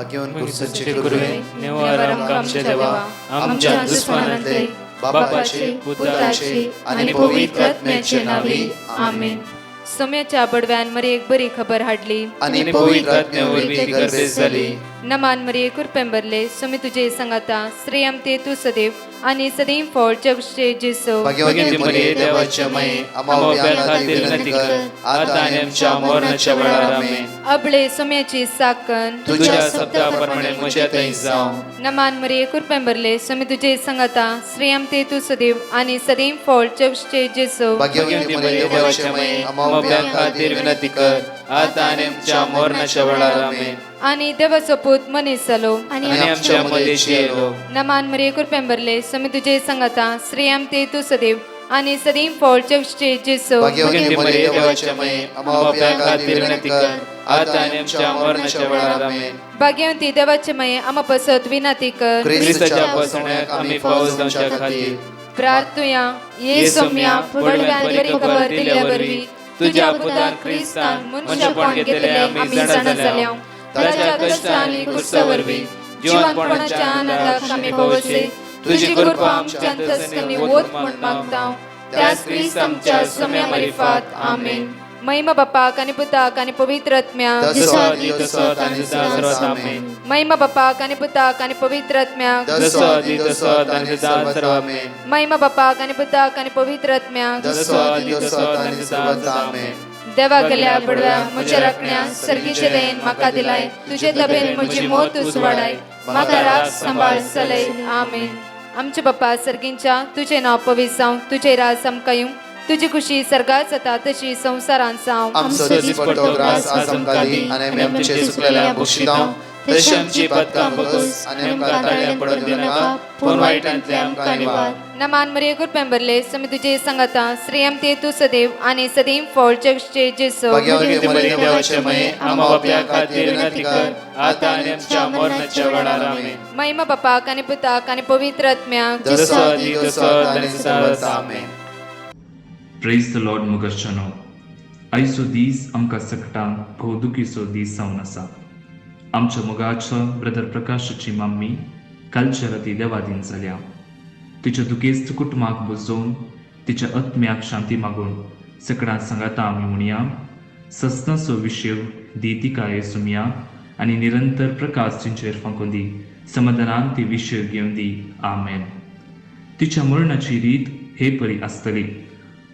घेवन कुर्सोचे गुरुवे नेवार आमकां आमचे देवा आमच्या दुस्मानांतले बापाचे पुत्राचे आणि पवित्र आत्म्याचे नावी आमेन. सोम्याच्या बडव्यान मरी एक बरी खबर हाडली आणि पवित्र आत्म्यावरवी ती गर्भेस जाली. नमान मरी कुरपेंबरले सोमी तुझे संगाता श्रेयम ते तू सदैव आणि सदैव फळ जगचे जेसो. भाग्यवती मरिये देवाच्या माये आम्हा खातीर विनंती कर आता आणि आमच्या मरणाच्या वेळार आमेन. अबळे सोम्याची साकन तुझ्या शब्दाप्रमाणे म्हज्या थंय जावं. नमान मरी कुरपेंबरले सोमी तुझे संगाता श्रेयम ते तू सदैव आणि सदैव फळ जगचे जेसो. भाग्यवती मरिये देवाच्या माये आम्हा खातीर विनंती कर आता आणि आमच्या मरणाच्या वेळार आमेन. आणि देवाचो पूत मनीस जालो आणि आमच्या मध्येशी येलो. नमान मरी कुरपेंबरले सोमी तुझे संगाता श्रेयम ते तू सदैव आणि सदैव फळ जगचे जेसो. भाग्यवती मरिये देवाच्या माये आम्हा खातीर विनंती कर आता आणि आमच्या मरणाच्या वेळार आमेन. भाग्यवंती देवाचे माये आम्हा पसत विनंती कर ख्रिस्ताच्या पसण्याक आम्ही पावस जावच्या खातीर प्रार्थुया ये सोम्या पडव्यान बरी खबर दिल्या वरवी तुझ्या पुतान ख्रिस्तान मनशापण घेतले आम्ही जाणा जाल्या. ताच्या कष्ट आणि कुर्सावरवी जीवनपणाच्या आनंदाक आम्ही पवसे तुझी कृपा आमच्या अंतस्करणी वोत म्हण मागतां. त्याच ख्रिस्त आमच्या सोम्या मरिफात आमेन. महिमा बापाक आणि पुताक आणि पवित्र आत्म्याक महिमा बापाक आणि पुताक आणि पवित्र आत्म्याक महिमा बापाक आणि पुताक आणि पवित्र आत्म्याक देवा गेल्या पडव्या म्हज्या राखण्या सर्गीचे देन म्हाका दिलाय. तुझे तबेन म्हजी मोत उसवाडाय म्हाका राख सांबाळ चलय आमेन. आमचे बाप्पा सर्गींच्या तुझे नाव पवित्र जावं तुझे राज आमकां येवं तुझी खुशी सर्गात जाता तशी संवसारांत जावं. आमचो दिसपट्टो ग्रास आज आमकां दी आनी आमी आमचे चुकलेल्या बक्षितांव तशी आमची पातकां बगस आनी आमकां ताळ्यान पडूंक दिनाका पूण वायटांतल्यान आमकां निवार. नमान मरिये कुरपेंबरले सोमी तुझे संगाता श्रेयम ते तू सदैव आणि सदैव फळ जगचे जेसो. भाग्यवती मरिये देवाचे माये आम्हा बापया खातीर विनंती कर आता आनी आमच्या मरणाच्या वेळार आमेन. महिमा बापाक आणि पुताक आणि पवित्र आत्म्याक आमेन. प्रेज द लॉर्ड मुगर्चनो. आयचो दीस आमकां सकटांक भोवदुखीचो दीस जावन आसा. आमच्या मोगाचो ब्रदर प्रकाशाची मम्मी कालच्या राती देवादीन जाल्या. तिच्या दुखेस्त कुटुंबाक बुजोवन तिच्या आत्म्याक शांती मागून सकाळां सांगाता आमी म्हणया सस्तांचो विशय दी तिका येसुमिया आनी निरंतर प्रकाश तिंचेर फांकून दी समाधानान ती विशय घेवन दी आमेन. तिच्या मरणाची रीत हे परी आसतली.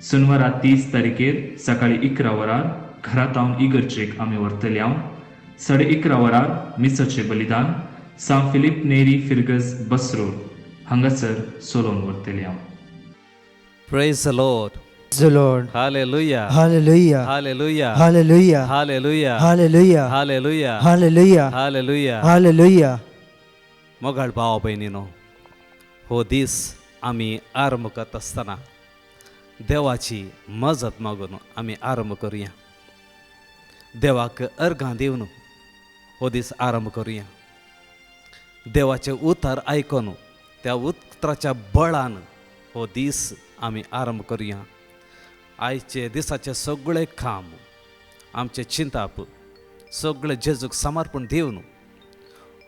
शनिवारा 30 तारखेर सकाळी 11 वरार घरांत इगर्जेक आमी व्हरतले. 11:30 वरार मिसाचे बलिदान सान फिलिप नेरी फिर्गस बसरोड हांगासर सोलोन व्हरतले. Praise the Lord. The Lord. Hallelujah. Hallelujah. Hallelujah. Hallelujah. Hallelujah. Hallelujah. Hallelujah. Hallelujah. Hallelujah. Hallelujah. मोगाळ भाव भयणीनो, हो दीस आमी आरंभ करत आसतना देवाची मजत मागून आमी आरंभ करुया. देवाक अर्घां दिवन हो दीस आरंभ करुया. देवाचे उतर आयकून त्या उतराच्या बळान हो दीस आमी आरंभ करुया. आयचे दिसाचे सगळे काम आमचे चिंताप सगळे जेजूक समर्पण दिवन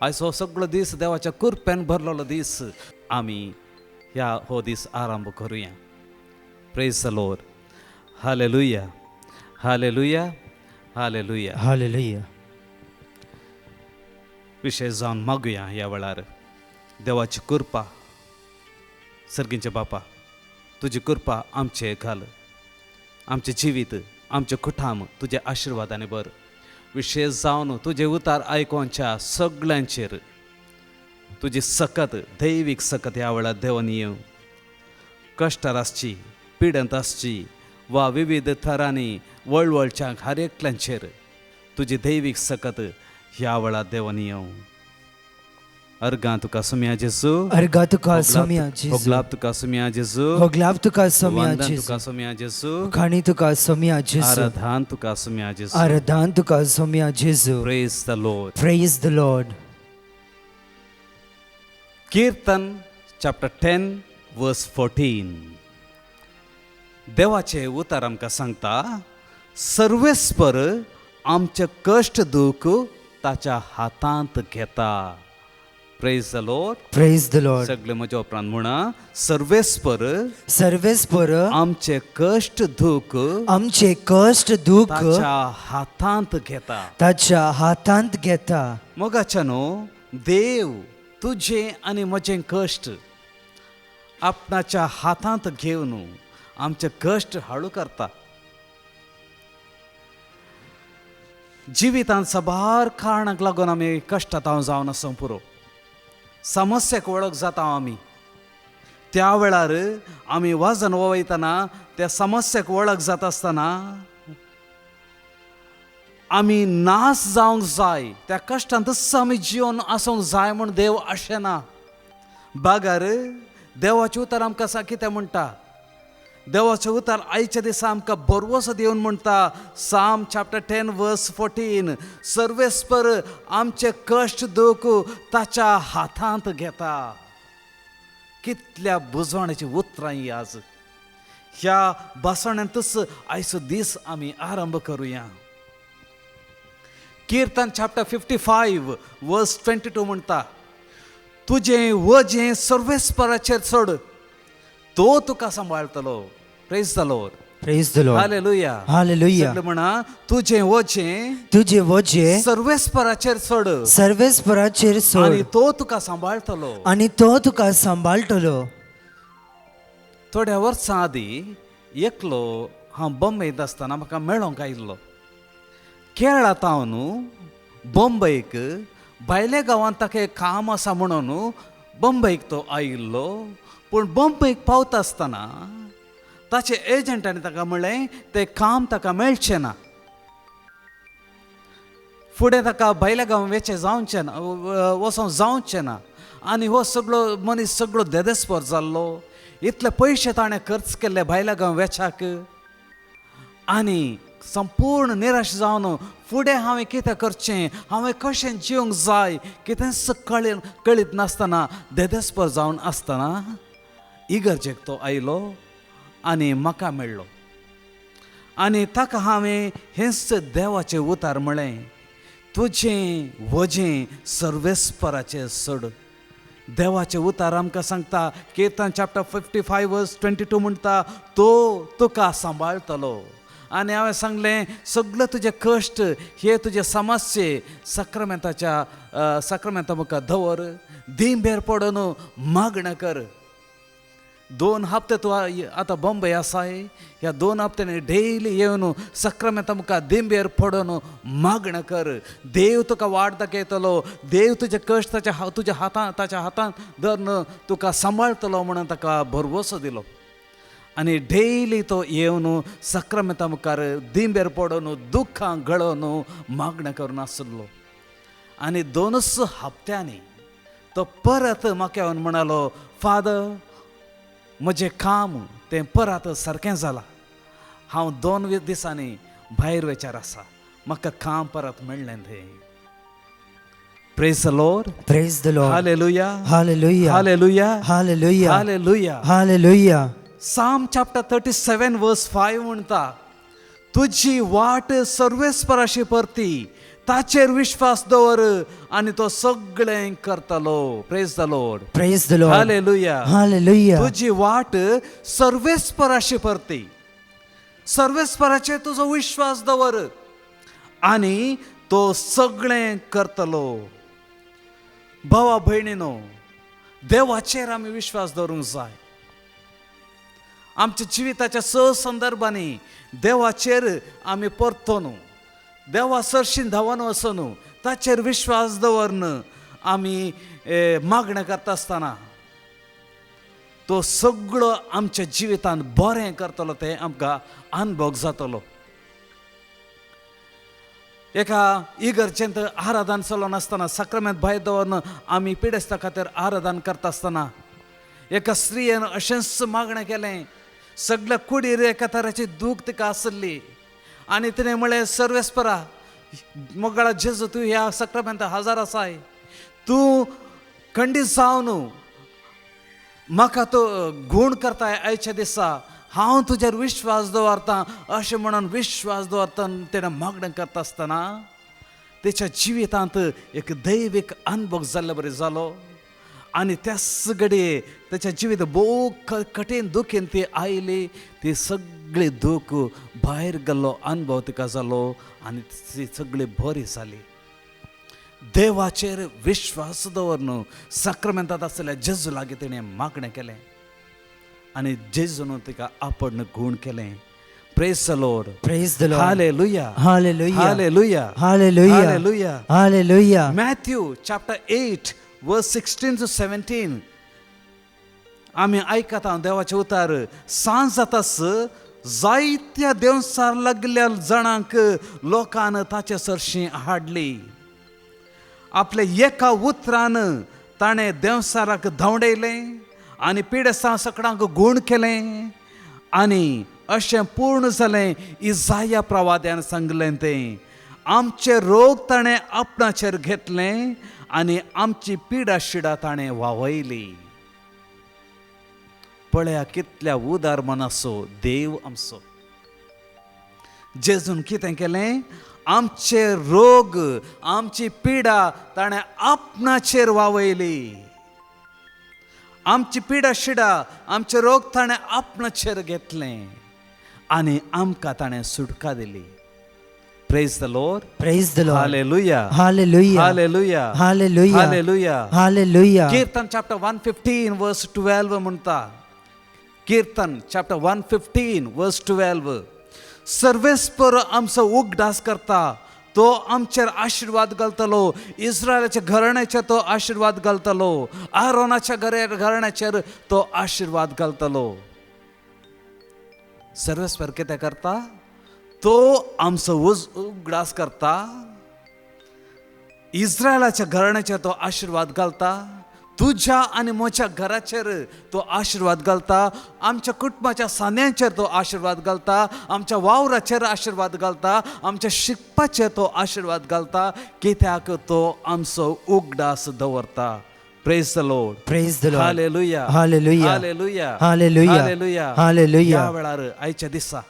आयज हो सगळो दीस देवाच्या कृपेन भरलेलो दीस आमी ह्या हो दीस आरंभ करुया. Praise the Lord. Hallelujah. Hallelujah. Hallelujah. Hallelujah. विशेष जावन मागुया ह्या वेळार देवाची कृपा. सर्गींचे बापा, तुजी कृपा आमचे घाल. आमचे जिवीत आमचे कुटुंब तुझे आशिर्वादाने भर. विशेष जावन तुझे उतार आयकोनच्या सगळ्यांचेर तुजी सकत दैवीक सकत ह्या वेळार देवान येवं. कश्टार आसची पिडंत आसची वा विविध थरांनी वळवळच्या हर एकल्यांचेर तुजी दैवीक सकत ह्या वेळार देवान येवं. अर्गां तुका सुम्या जेजू. अर्घा तुका सोम्या जेजू. होगलाब तुका सुम्या जेजू. होगलाब तुका सोम्या वंदन जेजू. तुका सुम्या जेजू. खाणी तुका सोम्या जेजू. आराधन तुका सुम्या जेजू. आराधन तुका सोम्या जेजू. Praise the Lord. Praise the Lord. Kirtan chapter 10 verse 14. देवाचे उतार आमकां सांगता सर्वेस्पर आमचे कश्ट दूख ताच्या हातांत घेता. Praise the Lord. Praise the Lord. सगळे म्हज्या उपरांत म्हणा, सर्वेस्पर सर्वेस्पर आमचे कश्ट दुख आमचे कष्ट दुःख ताच्या हातांत घेता. ताच्या हातांत घेता. मोगाच्यानो, देव तुझे आनी म्हजें कश्ट आपणाच्या हातांत घेवन आमचे कश्ट हळू करता. जिवितांत साबार कारणाक लागून आमी कश्टांत जावन आसूं पुरो, समस्याक वळख जाता आमी. त्या वेळार आमी वजन वयतना त्या समस्याक वळख जाता आसतना आमी नाश जावंक जाय, त्या कश्टांतच आमी जिवन आसूंक जाय म्हूण देव अशें ना. बागार देवाचें उतर आमकां कितें म्हणटा? देवाचें उतर आयच्या दिसा आमकां बरवसो दिवन म्हणटा, साम चॅप्टर 10 वर्स 14, सर्वेस्पर आमचे कश्ट दूख ताच्या हातांत घेता. कितल्या बुजवण्याची उतरां ही आज. ह्या बसवण्यांतच आयचो दीस आमी आरंभ करुया. कीर्तन चॅप्टर 55 वर्स 22 म्हणटा, तुजें वजें सर्वेस्पराचेर चड, तो तुका सांबाळटलो. Praise the Lord. Praise the Lord. हालेलुया. Hallelujah. सगळे म्हणा, तुजें वजें तुझे वजे सर्वेस्पराचेर चड सर्वेस्पराचेर आनी सोड तो तुका सांबाळटलो. आणि तो तुका सांबाळटलो. थोड्या वर्सां आदीं एकलो हांव बंबईत आसतना म्हाका मेळोंक आयिल्लो. केरळांतावन बंबईक भायल्या गांवांत ताका एक काम आसा म्हणून बंबईक तो आयिल्लो. पूण बंबईक पावता आसतना ताचे एजंटांनी ताका म्हणलें तें काम ताका मेळचें ना. फुडें ताका भायल्या गांवां वेचें जावचें ना, वचोंक जावचें ना. आनी हो सगळो मनीस सगळो देदेस्पर जाल्लो. इतले पयशे ताणें खर्च केल्ले भायल्या गांव वेचाक आनी संपूर्ण निराश जावन फुडें हांवें कितें करचें, हांवें कशें जिवंक जाय, कितेंच कळीत नासतना देदेस्पर जावन आसतना इगर्जेक तो आयलो आनी म्हाका मेळ्ळो. आनी ताका हांवें हेंच देवाचें उतार म्हळें, तुजें वजें सर्वेस्पराचेर सोड. देवाचें उतार आमकां सांगता, कीर्तन चॅप्टर 55 वर्स 22 म्हणटा, तो तुका सांबाळटलो. आनी हांवें सांगलें, सगळे तुजे कश्ट, हे तुजे समस्ये सक्रामेंता मुखार दवर, दिंबेर पडून मागणां कर. 2 हप्ते तूं आतां बंबय आसाय, ह्या 2 हप्त्यांनी डेली येवन सक्रामेंता मुखार दिंबेर पडून मागणां कर. देव तुका वाट दाखयतलो. देव तुजे कश्ट तुज्या ताच्या हातांत धरून तुका सांबाळटलो म्हणून ताका भरवसो दिलो. आनी डेली तो येवन सक्रामेंता मुखार दिंबेर पडून दुख्खां गळोवन मागणां करून आसलो. आनी 2 हप्त्यांनी तो परत म्हाका येवन म्हणालो, फादर, म्हजें काम तें परत सारकें जालां. हांव 2 दिसांनी भायर वेचार आसा. म्हाका काम परत मेळ्ळें थंय. Praise the Lord. Praise the Lord. हालेलुया. Hallelujah. हालेलुया. Hallelujah. हालेलुया. Hallelujah. साम चॅप्टर 37 वर्स 5 म्हणटा, तुजी वाट सर्वेस्पराशी परती, ताचेर विश्वास दवर आनी तो सगळें करतलो. Praise the Lord. Praise the Lord. हालेलुया. Hallelujah. तुजी वाट सर्वेस्पराशी परती, सर्वेस्पराचेर तुजो विश्वास दवर आनी तो सगळें करतलो. भावा भयणीनो, देवाचेर आमी विश्वास दवरूंक जाय. आमच्या जिविताच्या संदर्भांनी देवाचेर आमी परतून, देवा सरशीन धांवन वचून ताचेर विश्वास दवरून आमी मागणें करता आसतना तो सगळो आमच्या जिवितांत बरें करतलो, तें आमकां अनुभव जातलो. एका इगर्जेंत आराधन चलोवन आसतना सक्रामेंत भायर दवरून आमी पिडेस्ता खातीर आराधन करता आसतना एका स्त्रियेन अशेंच मागणें केलें. सगळ्या कुडीर एका तराची दूख तिका आसली आनी तिणें म्हळें, सर्वेस्परा, मोगाळा जेजू, तूं ह्या सक्रामेंत हजर आसाय, तूं खंडीत जावन म्हाका तो गूण करताय आयच्या दिसा, हांव तुजेर विश्वास दवरतां अशें म्हणून विश्वास दवरतना तिणें मागणें करता आसतना त्याच्या जिवितांत एक दैविक अनुभव जाल्लो बरें जालो आनी त्याच घडये त्याच्या जिवीत भोव कठीण दुखेन ती आयली, ती सगळी दूख भायर गेल्लो अनुभव तिका जालो आनी ती सगळी बरी जाली. देवाचेर विश्वास दवरून सक्रामेंतांत आसलेल्या जेजू लागीं तिणें मागणें केलें आनी जेजून तिका आपण गूण केलें. Praise the Lord. Praise the Lord. Hallelujah. Hallelujah. Hallelujah. Hallelujah. Hallelujah. Hallelujah. Matthew chapter 8 verse 16 to 17 आमी आयकता देवाचे उतार. सांज जातास जायत्या देवसार लागल्या जाणांक लोकान ताचे सरशी हाडली. आपले एका उतरान ताणें देवसाराक धांवडयलें आनी पिडेस्तां सकडांक गूण केलें आनी अशें पूर्ण जालें इसाया प्रवाद्यान सांगलें तें. आमचे रोग ताणें आपणाचेर घेतलें आनी आमची पिडा शिडा ताणें वावयली. पळया कितल्या उदार मनाचो देव आमचो. जेजून कितें केलें? आमचे रोग आमची पिडा ताणें आपणाचेर वावयली. आमची पिडा शिडा आमचे रोग ताणें आपणाचेर घेतलें आनी आमकां ताणें सुटका दिली. Praise the Lord. Praise the Lord. Hallelujah. Hallelujah. Hallelujah. Hallelujah. Hallelujah. Hallelujah. Kirtan chapter 115 verse 12 म्हणता. Kirtan chapter 115 verse 12. सर्वेस्पर आमचो उगडास करता, तो आमचेर आशीर्वाद घालतलो. इस्रायलाच्या घराण्याचेर तो आशीर्वाद घालतलो. आरोनाच्या घराण्याचेर तो आशीर्वाद घालतलो. सर्वेस्पर कितें करता? तो आमचो उगडास करता. इस्रायलाच्या घराण्याचेर तो आशीर्वाद घालता. तुझ्या आनी म्हज्या घराचेर तो आशीर्वाद घालता. आमच्या कुटुंबाच्या सान्यांचेर तो आशीर्वाद घालता. आमच्या वावराचेर आशीर्वाद घालता. आमच्या शिकपाचेर तो आशीर्वाद घालता. कित्याक तो आमचो उगडास दवरता. Praise the Lord. Praise the Lord. Hallelujah. Hallelujah. Hallelujah. Hallelujah. Hallelujah. Hallelujah. ह्या वेळार आयच्या दिसा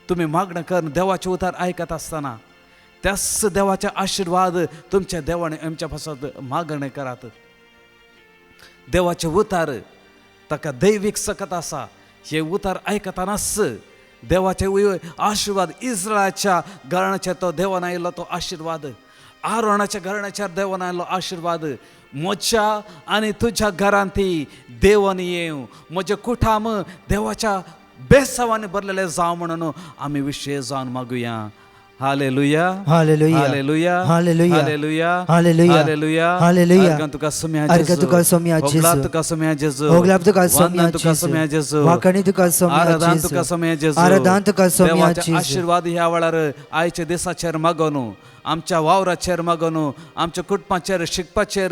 तुम्ही मागणं करून देवाचे उतार ऐकत असताना त्याच देवाचे आशीर्वाद तुमच्या देवाने आमच्या पासून मागणे करात. देवाचे उतार ताका दैविक सकत आसा. हे उतार ऐकतानाच देवाचे आशीर्वाद इस्रायलाच्या घराण्याचेर तो देवान आयिल्लो तो आशीर्वाद, आरोनाच्या घराण्याचेर देवान आयिल्लो आशीर्वाद म्हज्या आनी तुज्या घरांत देवान येवं. म्हजें कुटुंब देवाच्या बेसावांनी भरलेले जावं म्हणून आमी विशेष जावन मागुया. हालेलुया. Hallelujah. हालेलुया. Hallelujah. हालेलुया. Hallelujah. हालेलुया. Hallelujah. अर्घ तुका सोम्या अर्घ जेजू. तुका सोम्या होगला जेजू. तुका सोम्या जेजू. होगला तुका सोम्या वंदन तुका जेजू. सोम्या जेजू. वाकणी तुका सोम्या आराधन जेजू. तुका सोम्या जेजू. आराधन तुका सोम्या देवाचे जेजू. आशीर्वाद ह्या वेळार आयच्या दिसाचेर मागोन आमच्या वावराचेर मागोन आमच्या कुटुंबाचेर शिकपाचेर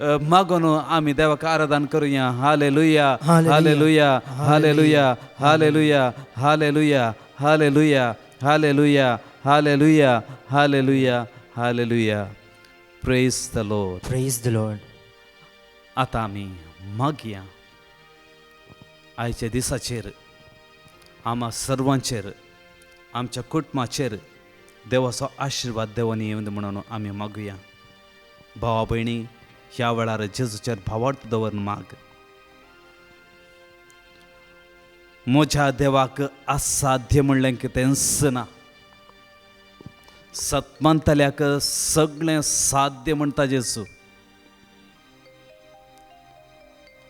मागोन आमी देवाक आराधन करुया. Hallelujah. Hallelujah. Hallelujah. Hallelujah. Hallelujah. Hallelujah. Hallelujah. Hallelujah. Hallelujah. Hallelujah. Praise the Lord. Praise the Lord. आता आमी मागया. आयच्या दिसाचेर आम्हा सर्वांचेर आमच्या कुटुंबाचेर देवाचो आशीर्वाद देवान येवं म्हणून आमी मागुया. भावा भयणी, ह्या वेळार जेजूचेर भावार्थ दवरून माग. म्हज्या देवाक असाध्य म्हणलें कितेंच ना. सतमंतल्याक सगळें साध्य म्हणटा जेजू.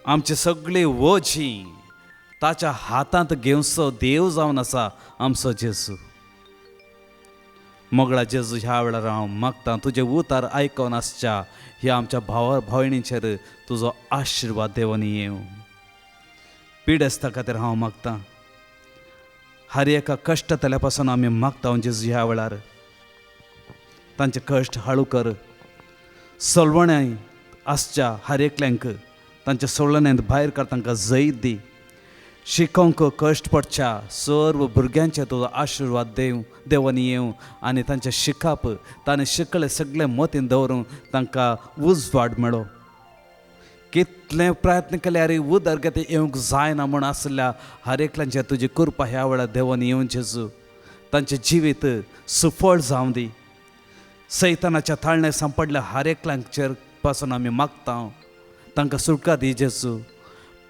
आमची सगळी वोजी ताच्या हातांत घेवचो देव जावन आसा आमचो जेजू. मोगळा जेजू, ह्या वेळार हांव मागतां तुजे उतार आयकोन आसच्या ह्या आमच्या भावा भयणींचेर तुजो आशिर्वाद देवान येवं. पिडेस्ता खातीर हांव मागतां. हर एका कश्टतल्या पासून आमी मागता जेजू ह्या वेळार तांचे कश्ट हळू कर. सोलवण्यां आसच्या हर एकल्यांक तांच्या सोलवण्यांत भायर काड, तांकां जैत दी. शिकोवंक कश्ट पडच्या सर्व भुरग्यांचे तुजो आशिर्वाद देवान येवं आनी तांचें शिकप ताणें शिकलें सगळें मतीन दवरूंक तांकां उजवाड मेळो. कितले प्रयत्न केल्यार उदरगती येवंक जायना म्हूण आसल्या हर एकल्यांचेर तुजी कृपा ह्या वेळार देवान येवं जेजू. तांचें जिवीत सुफळ जावं दी. सैतानाच्या थाळणे सांपडल्या हर एकल्यांचेर पासून आमी मागता तांकां सुटका दी जेजू.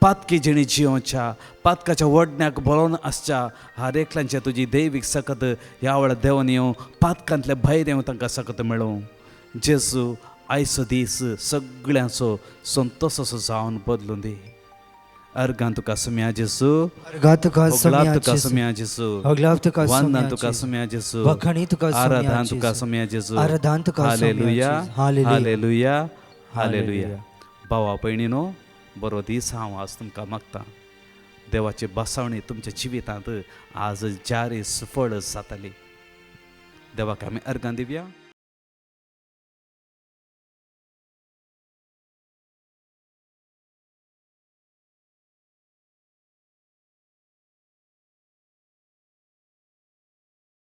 पातकी जिणी जियोच्या पातकाच्या वडण्याक बरोवन आसच्या हर एकल्यांचे तुजी दैवीक सकत ह्या वेळार देंवन येवं पातकांतले भायर येवं तांकां सकत मेळूं. जेजू आयचो दीस सगळ्यांचो संतोषाचो जावन बदलून दी. अर्गां तुका सुम्या जेजू. अर्गां तुका होगलाब सुम्या तुका जेजू. सुम्या जेजू. होगलाब तुका वंदन सुम्या तुका जेजू. सुम्या जेजू. वखणी तुका सुम्या आराधन जेजू. तुका सुम्या जेजू. आराधन तुका सुम्या हालेलुया जेजू. हालेलुया. Hallelujah hallelujah. हालेलुया. भावा भयणीनो, बरो दीस हांव आज तुमकां मागतां. देवाची बसावणी तुमच्या जिवितांत आज जारी सुफळ जाताली. देवाक आमी अर्गां दिवया.